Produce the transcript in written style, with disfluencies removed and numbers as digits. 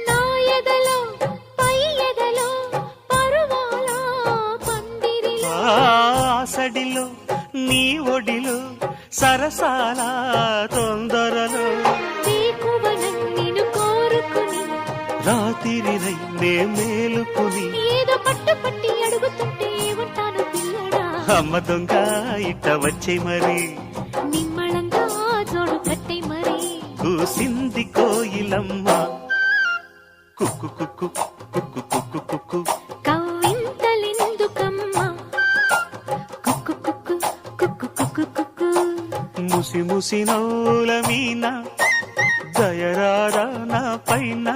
నా ఎదలో పై ఎదలో పరువాల పందిరిలో ఆసడిలో నీ ఒడిలో సరసాల తొందరలో నిన్ను కోరుకుని రాత్రిరై నే మేలుకుని ఏదో పట్టి అడుగుతుంటే ఏమంటాను పిల్లడా అమ్మ దొంగ ఇట్ట వచ్చే మరి నిమ్మళంగా జోడు కట్టే మరి కూసింది కోయిలమ్మ కుక్కు కుక్కు కుక్కు కుక్కు కుక్కు కవ్వింతలెందుకమ్మా కుక్కు కుక్కు కుక్కు కుక్కు కుక్కు ముసి ముసి నవ్వుల మీన దయరారా నా పైన